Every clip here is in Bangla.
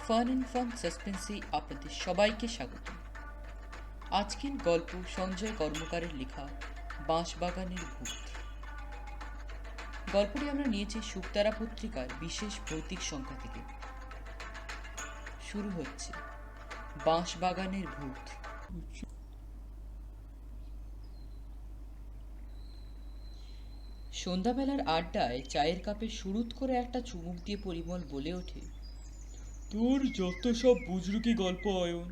ফান অ্যান্ড ফান সাসপেন্সে আপনাদের সবাইকে স্বাগত। আজকের গল্প সঞ্জয় কর্মকারের লেখা বাঁশবাগানের ভূত। গল্পটি আমরা নিয়েছি শুকতারা পত্রিকার বিশেষ ভৌতিক সংখ্যা থেকে। শুরু হচ্ছে বাঁশবাগানের ভূত। সন্ধ্যাবেলার আড্ডায় চায়ের কাপে সুরুত করে একটা চুমুক দিয়ে পরিমল বলে ওঠে, তোর যত সব বুজরুকি গল্প অয়ন,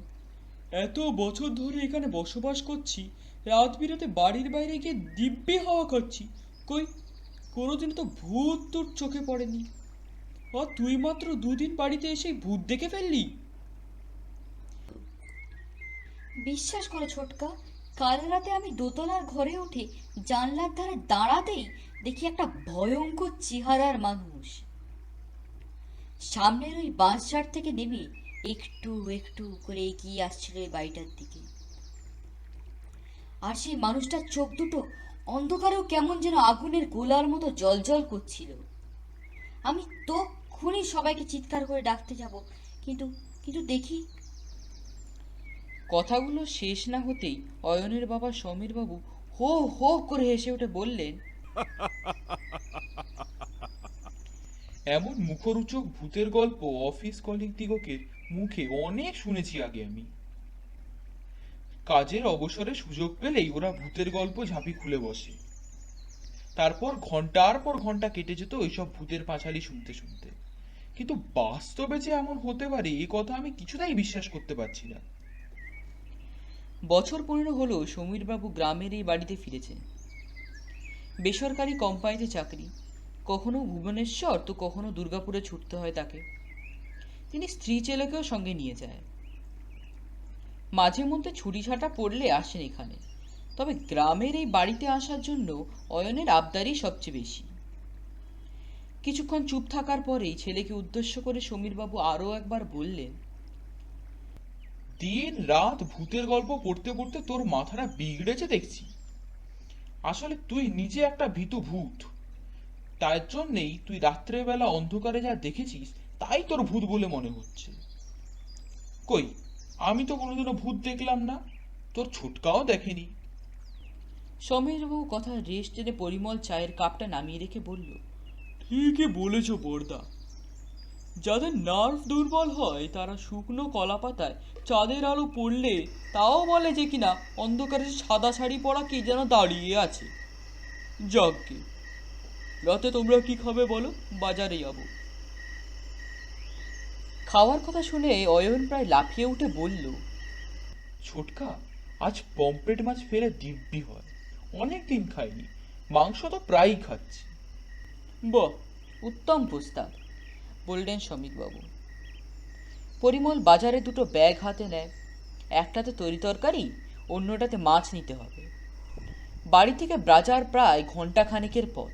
এত বছর ধরে এখানে বসবাস করছি, রাত বিরাতে বাড়ির বাইরে গিয়ে দিব্যি হাওয়া খাচ্ছি, কই কোনোদিন তো ভূত তোর চোখে পড়েনি। আর তুই মাত্র দুদিন বাড়িতে এসে ভূত দেখে ফেললি। বিশ্বাস করো ছোটকা, কাল রাতে আমি দোতলার ঘরে উঠে জানলার ধারে দাঁড়াতেই দেখি একটা ভয়ঙ্কর চেহারার মানুষ সামনের ওই বাঁশঝাড় থেকে নেমে একটু একটু করে এগিয়ে আসছিল এই বাড়িটার দিকে। আর সেই মানুষটার চোখ দুটো অন্ধকারেও কেমন যেন আগুনের গোলার মতো জ্বলজ্বল করছিল। আমি তক্ষুনি সবাইকে চিৎকার করে ডাকতে যাব, কিন্তু কিন্তু দেখি কথাগুলো শেষ না হতেই অয়নের বাবা সমীরবাবু হো হো করে হেসে উঠে বললেন, এমন মুখরোচক ভূতের গল্প অফিস কলিগ দিগকের মুখে অনেক শুনেছি আগে আমি। কাজের অবসরে সুযোগ পেলেই ওরা ভূতের গল্প ঝাঁপি খুলে বসে। তারপর ঘন্টার পর ঘন্টা কেটে যেত ওইসব ভূতের পাঁচালি শুনতে শুনতে। কিন্তু বাস্তবে যে এমন হতে পারে এ কথা আমি কিছুতেই বিশ্বাস করতে পারছি না। বছর 15 হলো সমীরবাবু গ্রামের এই বাড়িতে ফিরেছেন। বেসরকারি কোম্পানিতে চাকরি, কখনো ভুবনেশ্বর তো কখনো দুর্গাপুরে ছুটতে হয় তাকে। তিনি স্ত্রী ছেলেকেও সঙ্গে নিয়ে যায়। মাঝে মধ্যে ছুটি ছাটা পড়লে আসেন এখানে, তবে গ্রামের এই বাড়িতে আসার জন্য অয়নের আবদারই সবচেয়ে বেশি। কিছুক্ষণ চুপ থাকার পরেই ছেলেকে উদ্দেশ্য করে সমীরবাবু আরও একবার বললেন, দিন রাত ভূতের গল্প পড়তে পড়তে তোর মাথাটা বিগড়েছে দেখছি। আসলে তুই নিজে একটা ভীতু ভূত, তার জন্যেই তুই রাত্রেবেলা অন্ধকারে যা দেখেছিস তাই তোর ভূত বলে মনে হচ্ছে। কই, আমি তো কোনোদিনও ভূত দেখলাম না, তোর ছোটকাও দেখেনি। সমীরবাবু কথার রেশ টেনে পরিমল চায়ের কাপটা নামিয়ে রেখে বলল, ঠিকই বলেছ বর্দা। যাদের নার্ভ দুর্বল হয় তারা শুকনো কলা পাতায় চাঁদের আলো পড়লে তাও বলে যে কিনা অন্ধকারে সাদা শাড়ি পরা কে যেন দাঁড়িয়ে আছে। যাকগে, রাতে তোমরা কি খাবে বলো, বাজারে যাবো। খাওয়ার কথা শুনে অয়ন প্রায় লাফিয়ে উঠে বলল, ছোটকা, আজ পমফ্রেট মাছ ফেলে দিব্যি হয়, অনেক দিন খাইনি, মাংস তো প্রায়ই খাচ্ছি। বাহ, উত্তম প্রস্তাব, বললেন সমীরবাবু। পরিমল বাজারে দুটো ব্যাগ হাতে নেয়। একটাতে তরি তরকারি, অন্যটাতে মাছ নিতে হবে। বাড়ি থেকে বাজার প্রায় ঘন্টা খানেকের পথ।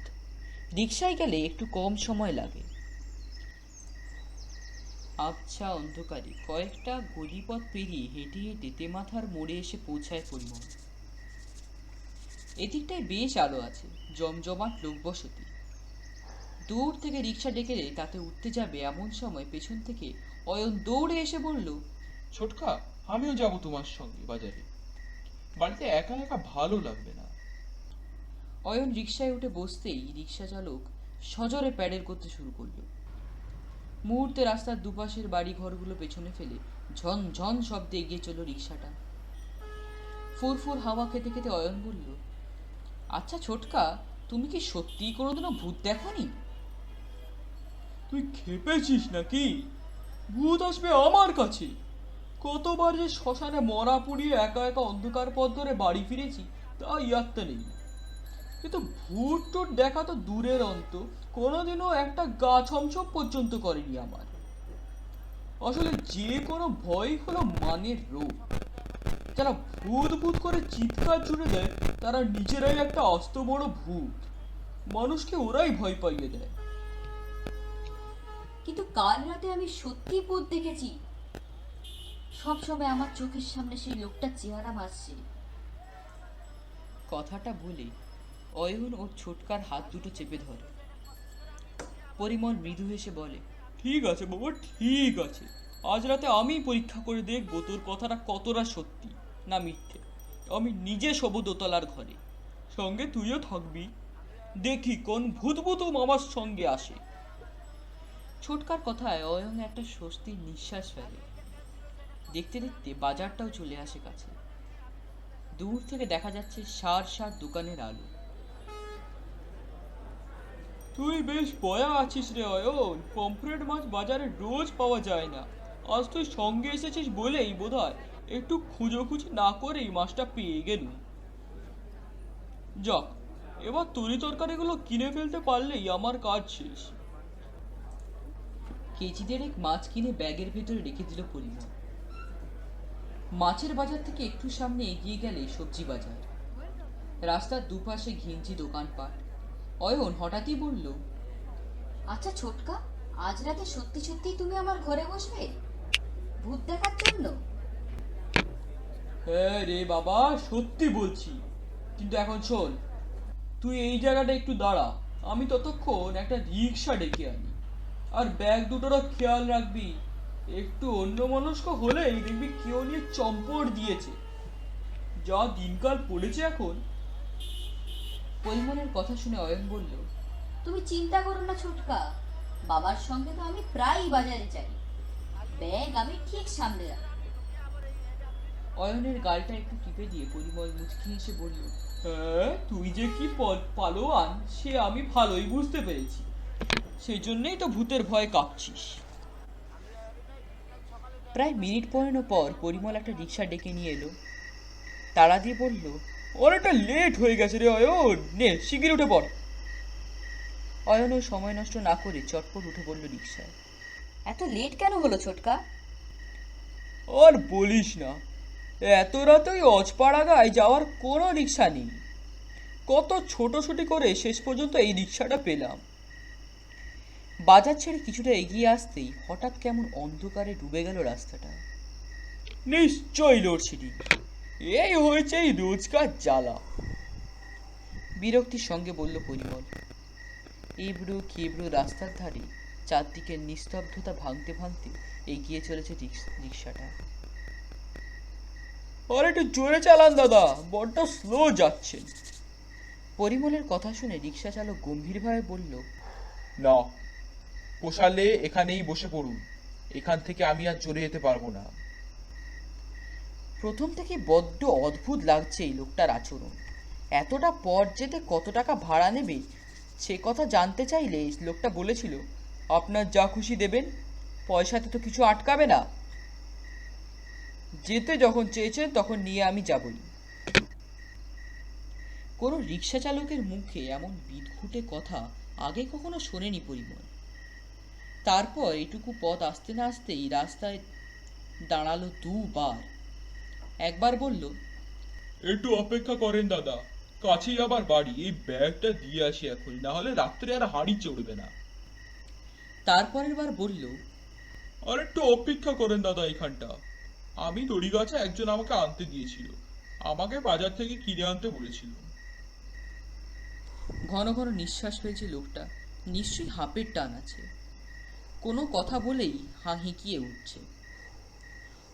রিকশায় গেলে একটু কম সময় লাগে। আবছা অন্ধকারে কয়েকটা গলিপথ পেরিয়ে হেঁটে হেঁটে তেমাথার মোড়ে এসে পৌঁছায় পরিমল। এদিকটায় বেশ আলো আছে, জমজমাট লোকবসতি। দূর থেকে রিকশা ডেকে তাতে উঠতে যাবে এমন সময় পেছন থেকে অয়ন দৌড়ে এসে বলল, ছোটকা, আমিও যাব তোমার সঙ্গে বাজারে, বাড়িতে একা একা ভালো লাগবে না। অয়ন রিকশায় উঠে বসতেই রিকশা চালক সজোরে প্যাডেল করতে শুরু করলো। মুহূর্তে রাস্তার দুপাশের বাড়ি ঘরগুলো পেছনে ফেলে ঝন ঝন শব্দে এগিয়ে চলল রিকশাটা। ফুরফুর হাওয়া খেতে খেতে অয়ন বলল, আচ্ছা ছোটকা, তুমি কি সত্যিই কোনোদিনও ভূত দেখোনি? তুই খেপেছিস নাকি? ভূত আসবে আমার কাছে? কতবার যে শ্মশানে মরা পুড়িয়ে একা একা অন্ধকার পথ ধরে বাড়ি ফিরেছি তা ইয়াত্তা নেই। কিন্তু ভূত টুট দেখা তো দূরের অন্ত, কোনোদিনও একটা গা ছমছম পর্যন্ত করেনি আমার। আসলে যে কোনো ভয় হলো মানের রোগ। যারা ভূত ভূত করে চিৎকার জুড়ে দেয় তারা নিজেরাই একটা আস্ত বড় ভূত। মানুষকে ওরাই ভয় পাইয়ে দেয়। কিন্তু কাল রাতে আমি সত্যি ভূত দেখেছি। সবসময় আমার চোখের সামনে সেই লোকটার চেহারা ভাসছে। কথাটা বলে অয়ন ওর ছোটকার হাত দুটো চেপে ধরে। পরিমল মৃদু হেসে বলে, ঠিক আছে বাবা, ঠিক আছে, আজ রাতে আমিই পরীক্ষা করে দেখবো তোর কথাটা কতটা সত্যি না মিথ্যে। আমি নিজে শোবো দোতলার ঘরে, সঙ্গে তুইও থাকবি। দেখি কোন ভূতভূত মামার সঙ্গে আসে। ছোটকার কথায় অয়ন একটা স্বস্তির নিঃশ্বাস ফেলে। দেখতে দেখতে বাজারটাও চলে আসে কাছে। দূর থেকে দেখা যাচ্ছে সার সার দোকানের আলো। তুই বেশ বয়া আছিস রে অয়ন, পমফ্রেট মাছ বাজারে রোজ পাওয়া যায় না। আজ তুই সঙ্গে এসেছিস বলেই বোধহয় একটু খুঁজোখুঁজি না করেই মাছটা পেয়ে গেলুম। যাক, এবার তরি তরকারিগুলো কিনে ফেলতে পারলেই আমার কাজ শেষ। কেজি দেড়েক মাছ কিনে ব্যাগের ভেতরে রেখে দিল পরিমল। মাছের বাজার থেকে একটু সামনে এগিয়ে গেলে সবজি বাজার। রাস্তার দুপাশে ঘিঞ্জি দোকানপাট। অয়ন হঠাৎই বলল, আচ্ছা ছোটকা, আজ রাতে সত্যি সত্যি তুমি আমার ঘরে বসবে ভূত দেখার জন্য? হ্যাঁ রে বাবা, সত্যি বলছি। কিন্তু এখন শোন, তুই এই জায়গাটা একটু দাঁড়া, আমি ততক্ষণ একটা রিক্সা ডেকে আনি। আর ব্যাগ দুটোরও খেয়াল রাখবি, একটু অন্যমনস্ক হলেই দেখবি কেউ নিয়ে চম্পট দিয়েছে। যা দিনকাল পড়েছে এখন। পরিমলের কথা শুনে অয়ন বলল, তুমি চিন্তা করো না ছোটকা, বাবার সঙ্গে তো আমি প্রায়ই বাজারে যাই, ব্যাগ আমি ঠিক সামনে রাখি। অয়নের গালটা একটু টিপে দিয়ে পরিমল মুচকি হেসে বলল, হ্যাঁ, তুই যে কি পালোয়ান সে আমি ভালোই বুঝতে পেরেছি। সেই জন্যই তো ভূতের ভয়ে কাঁপছিস। প্রায় মিনিট 15 পর পরিমল একটা রিক্সা ডেকে নিয়ে এলো। তাড়া দিয়ে বলল, অনেকটা লেট হয়ে গেছে রে অয়ন, নে শিগগির উঠে পড়। অয়নও সময় নষ্ট না করে চটপট উঠে পড়ল রিক্সায়। এত লেট কেন হলো ছোটকা? আর বলিস না, এত রাতে ওই অজপাড়াগায় যাওয়ার কোনো রিক্সা নেই। কত ছোটোছুটি করে শেষ পর্যন্ত এই রিক্সাটা পেলাম। বাজার ছেড়ে কিছুটা এগিয়ে আসতেই হঠাৎ কেমন অন্ধকারে ডুবে গেল রাস্তাটা। নিশ্চয়ই লোডশেডিং। এই হয়েছে এই রোজকার জ্বালা। বিরক্তির সঙ্গে বলল পরিমল। এবড়ো খেবড়ো রাস্তার ধারে চারদিকের নিস্তব্ধতা ভাঙতে ভাঙতে এগিয়ে চলেছে রিক্সাটা। আর একটু জোরে চালান দাদা, বড্ড স্লো যাচ্ছেন। পরিমলের কথা শুনে রিক্সা চালক গম্ভীরভাবে বলল, না, পোষালে এখানেই বসে পড়ুন, এখান থেকে আমি আর চলে যেতে পারবো না। প্রথম থেকে বড্ড অদ্ভুত লাগছে এই লোকটার আচরণ। এতটা পথ যেতে কত টাকা ভাড়া নেবে সে কথা জানতে চাইলে লোকটা বলেছিল, আপনার যা খুশি দেবেন, পয়সাতে তো কিছু আটকাবে না। যেতে যখন চেয়েছেন তখন নিয়ে আমি যাবই। কোনো রিক্সা চালকের মুখে এমন বিদঘুটে কথা আগে কখনো শোনেনি পরিমল। তারপর এটুকু পথ আসতে না আসতেই রাস্তায় দাঁড়ালো দুবার। একবার বলল, একটু অপেক্ষা করেন দাদা, কাছেই আবার বাড়ি, এই ব্যাগটা দিয়ে আসি এখন, না হলে রাত্রে আর হাঁড়ি চড়বে না। তারপরের বার বলল, আর একটু অপেক্ষা করেন দাদা এখানটা, আমি দড়িগাছে একজন আমাকে আনতে দিয়েছিল, আমাকে বাজার থেকে কিনে আনতে বলেছিল। ঘন ঘন নিঃশ্বাস ফেলছে লোকটা, নিশ্চয়ই হাঁপের টান আছে। কোনো কথা বলেই হিঁকিয়ে উঠছে।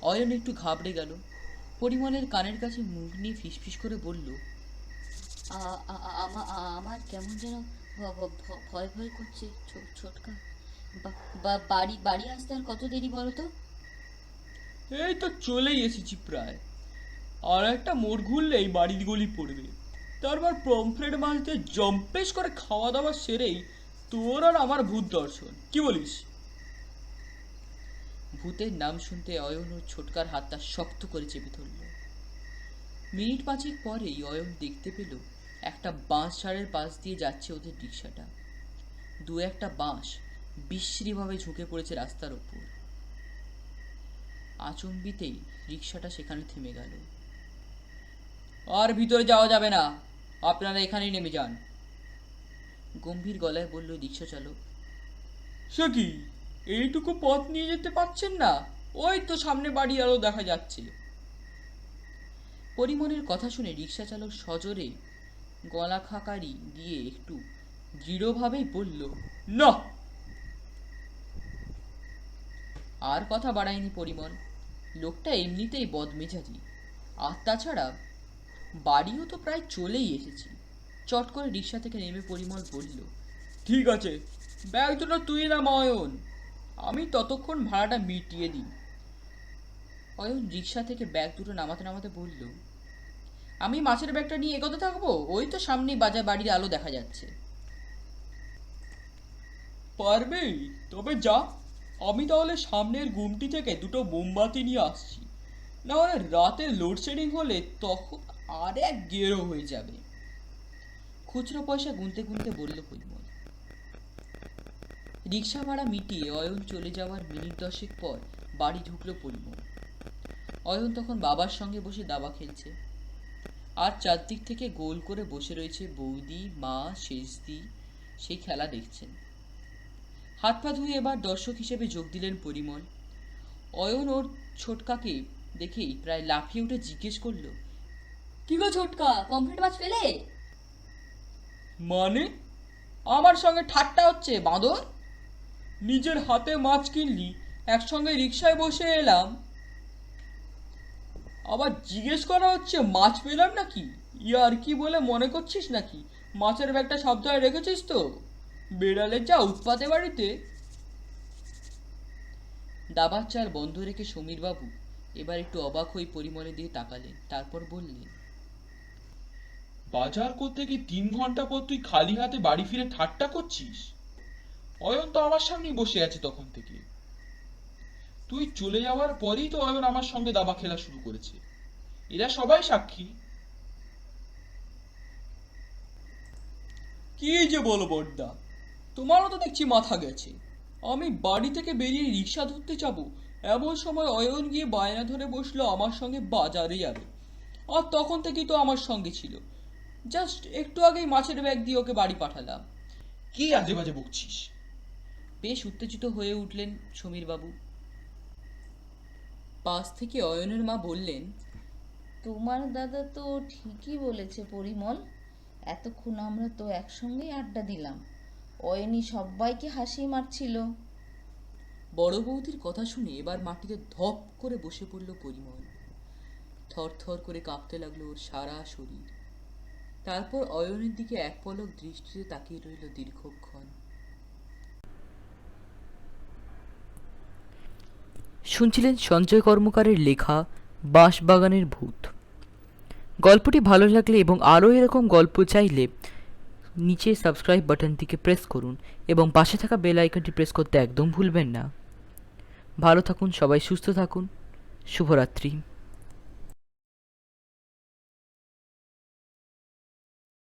অয়ন একটু ঘাবড়ে গেল। পরিমলের কানের কাছে মুখ নিয়ে ফিসফিস করে বলল, আমার কেমন যেন ভয় ভয় করছে ছোটকা। বাড়ি বাড়ি আসতে আর কত দেরি বলো তো? এই তো চলেই এসেছি প্রায়। আর একটা মোড় ঘুরলেই বাড়ির গলি পড়বে। তারপর পমফ্রেট মাছ দিয়ে জম্পেশ করে খাওয়া দাওয়া সেরেই তোর আর আমার ভূত দর্শন। কি বলিস? ভূতের নাম শুনতে অয়ন ওর ছোটকার হাতটা শক্ত করে চেপে ধরল। মিনিট 5 পরেই অয়ন দেখতে পেল একটা বাঁশ ঝাড়ের পাশ দিয়ে যাচ্ছে ওদের রিক্সাটা। দু একটা বাঁশ বিশ্রীভাবে ঝুঁকে পড়েছে রাস্তার ওপর। আচম্বিতেই রিক্সাটা সেখানে থেমে গেল। আর ভিতরে যাওয়া যাবে না, আপনারা এখানেই নেমে যান, গম্ভীর গলায় বলল রিক্সা চালক। সে কি, এইটুকু পথ নিয়ে যেতে পারছেন না? ওই তো সামনে বাড়ি আলো দেখা যাচ্ছে। পরিমলের কথা শুনে রিক্সা চালক সজোরে গলা খাকারি দিয়ে একটু দৃঢ়ভাবেই বলল, না। আর কথা বাড়ায়নি পরিমল। লোকটা এমনিতেই বদমেজাজি, আর তাছাড়া বাড়িও তো প্রায় চলেই এসেছি। চট করে রিক্সা থেকে নেমে পরিমল বলল, ঠিক আছে, ব্যাগ দুটো তুই নামা অয়ন, আমি ততক্ষণ ভাড়াটা মিটিয়ে দিই। অয়ন রিক্সা থেকে ব্যাগ দুটো নামাতে নামাতে বলল, আমি মাছের ব্যাগটা নিয়ে এগোতে থাকবো? ওই তো সামনেই বাজার, বাড়ির আলো দেখা যাচ্ছে। পারবে? তবে যা, আমি তাহলে সামনের গুমটি থেকে দুটো মোমবাতি নিয়ে আসছি, না হলে রাতে লোডশেডিং হলে তখন আর এক গেরো হয়ে যাবে। খুচরো পয়সা গুনতে গুনতে বলল পরিমল। রিক্সা ভাড়া মিটিয়ে অয়ন চলে যাওয়ার মিনিট 10 পর বাড়ি ঢুকলো পরিমল। অয়ন তখন বাবার সঙ্গে বসে দাবা খেলছে, আর চারদিক থেকে গোল করে বসে রয়েছে বৌদি, মা, শেষদি, সেই খেলা দেখছেন। হাত পা ধুয়ে এবার দর্শক হিসেবে যোগ দিলেন পরিমল। অয়ন ওর ছোটকাকে দেখেই প্রায় লাফিয়ে উঠে জিজ্ঞেস করলো, কি গো ছোটকা, পমফ্রেট মাছ পেলে? মানে? আমার সঙ্গে ঠাট্টা হচ্ছে বাঁদর? নিজের হাতে মাছ কিনলি, একসঙ্গে রিক্সায় বসে এলাম, আবার জিজ্ঞেস করা হচ্ছে মাছ পেলাম নাকি? ইয়ার কি বলে মনে করছিস নাকি? মাছের ব্যাগটা সাবধানে রেখেছিস তো? বেড়ালের যা উৎপাতে বাড়িতে। দাবার চাল বন্ধ রেখে সমীরবাবু এবার একটু অবাক হয়ে পরিমলের দিকে তাকালেন, তারপর বললেন, বাজার করতে গিয়ে 3 ঘন্টা পর তুই খালি হাতে বাড়ি ফিরে ঠাট্টা করছিস? অয়ন তো আমার সামনেই বসে আছে তখন থেকে। তুই চলে যাওয়ার পরেই তো অয়ন আমার সঙ্গে দাবা খেলা শুরু করেছে, এরা সবাই সাক্ষী। কি যে বলো বড়দা, তোমারও তো দেখছি মাথা গেছে। আমি বাড়ি থেকে বেরিয়ে রিক্সা ধরতে যাব, এমন সময় অয়ন গিয়ে বায়না ধরে বসলো আমার সঙ্গে বাজারে যাবে, আর তখন থেকেই তো আমার সঙ্গে ছিল। জাস্ট একটু আগেই মাছের ব্যাগ দিয়ে ওকে বাড়ি পাঠালাম। কি আজে বাজে বকছিস? বেশ উত্তেজিত হয়ে উঠলেন সমীরবাবু। পাশ থেকে অয়নের মা বললেন, তোমার দাদা তো ঠিকই বলেছে পরিমল, এতক্ষণ আমরা তো একসঙ্গেই আড্ডা দিলাম, অয়নি সবাইকে হাসি মারছিল। বড় বৌদির কথা শুনে এবার মাটিতে ধপ করে বসে পড়ল পরিমল। থর থর করে কাঁপতে লাগলো ওর সারা শরীর। তারপর অয়নের দিকে এক পলক দৃষ্টিতে তাকিয়ে রইল দীর্ঘক্ষণ। শুনছিলেন সঞ্জয় কর্মকারের লেখা বাঁশবাগানের ভূত। গল্পটি ভালো লাগলে এবং আরও এরকম গল্প চাইলে নিচে সাবস্ক্রাইব বাটনটিকে প্রেস করুন এবং পাশে থাকা বেল আইকনটি প্রেস করতে একদম ভুলবেন না। ভালো থাকুন, সবাই সুস্থ থাকুন, শুভরাত্রি।